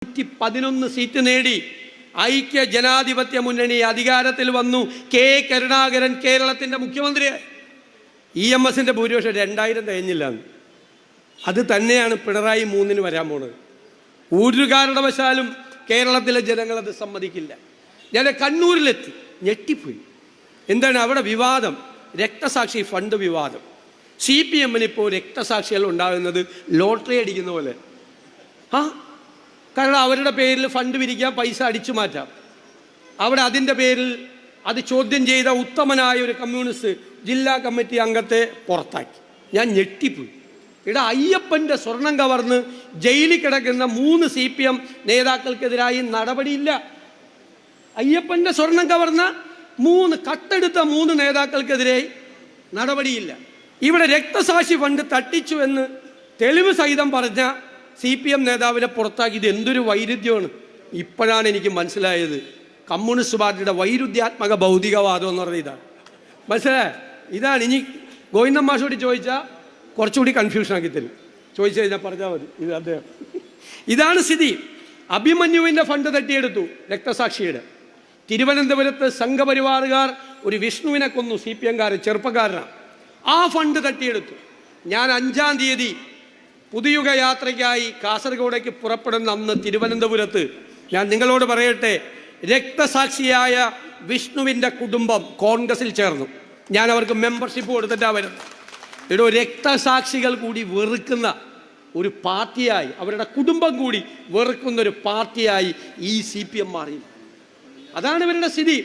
11 seat നേടി ഐക്യ ജനാധിപത്യ മുന്നണി അധികാരത്തിൽ വന്നു. കെ കരുണാകരൻ കേരളത്തിൻ്റെ മുഖ്യമന്ത്രിയായി. EMSന്റെ ഭൂരിപക്ഷം 2000 തികഞ്ഞില്ല. അത് തന്നെയാണ് പിണറായി 3-ന് വരാൻ പോണത്. ഒരു കാരണവശാലും കേരളത്തിലെ ജനങ്ങളത് സമ്മതിക്കില്ല. ഞാൻ കണ്ണൂരിലെത്തി, ഞെട്ടിപ്പോയി. എന്താണ് അവിടെ വിവാദം? രക്തസാക്ഷി ഫണ്ട് വിവാദം. CPMന് ഇപ്പോൾ രക്തസാക്ഷികൾ ഉണ്ടാകുന്നത് ലോട്ടറി അടിക്കുന്ന പോലെ. കാരണം അവരുടെ പേരിൽ ഫണ്ട് പിരിക്കാൻ പൈസ അടിച്ചു മാറ്റാം. അവിടെ അതിൻ്റെ പേരിൽ അത് ചോദ്യം ചെയ്ത ഉത്തമനായ ഒരു കമ്മ്യൂണിസ്റ്റ് ജില്ലാ കമ്മിറ്റി അംഗത്തെ പുറത്താക്കി. ഞാൻ ഞെട്ടിപ്പോയി. ഇവിടെ അയ്യപ്പൻ്റെ സ്വർണം കവർന്ന് ജയിലിൽ കിടക്കുന്ന 3 CPM നേതാക്കൾക്കെതിരായി നടപടിയില്ല. അയ്യപ്പൻ്റെ സ്വർണം കവർന്ന കട്ടെടുത്ത 3 നേതാക്കൾക്കെതിരെ നടപടിയില്ല. ഇവിടെ രക്തസാക്ഷി ഫണ്ട് തട്ടിച്ചു എന്ന് തെളിവ് സഹിതം പറഞ്ഞ CPM നേതാവിനെ പുറത്താക്കി. ഇത് എന്തൊരു വൈരുദ്ധ്യമാണ്! ഇപ്പോഴാണ് എനിക്ക് മനസ്സിലായത് കമ്മ്യൂണിസ്റ്റ് പാർട്ടിയുടെ വൈരുദ്ധ്യാത്മക ഭൗതികവാദം എന്ന് പറഞ്ഞ ഇതാണ്. മനസ്സിലായേ? ഇതാണ്. ഇനി ഗോവിന്ദൻ മാഷോട് ചോദിച്ചാൽ കുറച്ചുകൂടി കൺഫ്യൂഷൻ ആക്കി തരും. ചോദിച്ചു കഴിഞ്ഞാൽ പറഞ്ഞാൽ മതി. ഇത് അദ്ദേഹം. ഇതാണ് സ്ഥിതി. അഭിമന്യുവിൻ്റെ ഫണ്ട് തട്ടിയെടുത്തു രക്തസാക്ഷിയുടെ. തിരുവനന്തപുരത്ത് സംഘപരിവാറുകാർ ഒരു വിഷ്ണുവിനെ കൊന്നു. CPMകാരൻ, ചെറുപ്പക്കാരനാണ്. ആ ഫണ്ട് തട്ടിയെടുത്തു. ഞാൻ 5-ാം തീയതി പുതുയുഗ യാത്രയ്ക്കായി കാസർഗോഡേക്ക് പുറപ്പെടുന്ന അന്ന് തിരുവനന്തപുരത്ത് ഞാൻ നിങ്ങളോട് പറയട്ടെ, രക്തസാക്ഷിയായ വിഷ്ണുവിൻ്റെ കുടുംബം കോൺഗ്രസിൽ ചേർന്നു. ഞാൻ അവർക്ക് മെമ്പർഷിപ്പ് കൊടുത്തിട്ടാണ് വരുന്നത്. ഇവിടെ രക്തസാക്ഷികൾ കൂടി വെറുക്കുന്ന ഒരു പാർട്ടിയായി, അവരുടെ കുടുംബം കൂടി വെറുക്കുന്ന ഒരു പാർട്ടിയായി ഈ CPM മാറി. അതാണ് ഇവരുടെ സ്ഥിതി.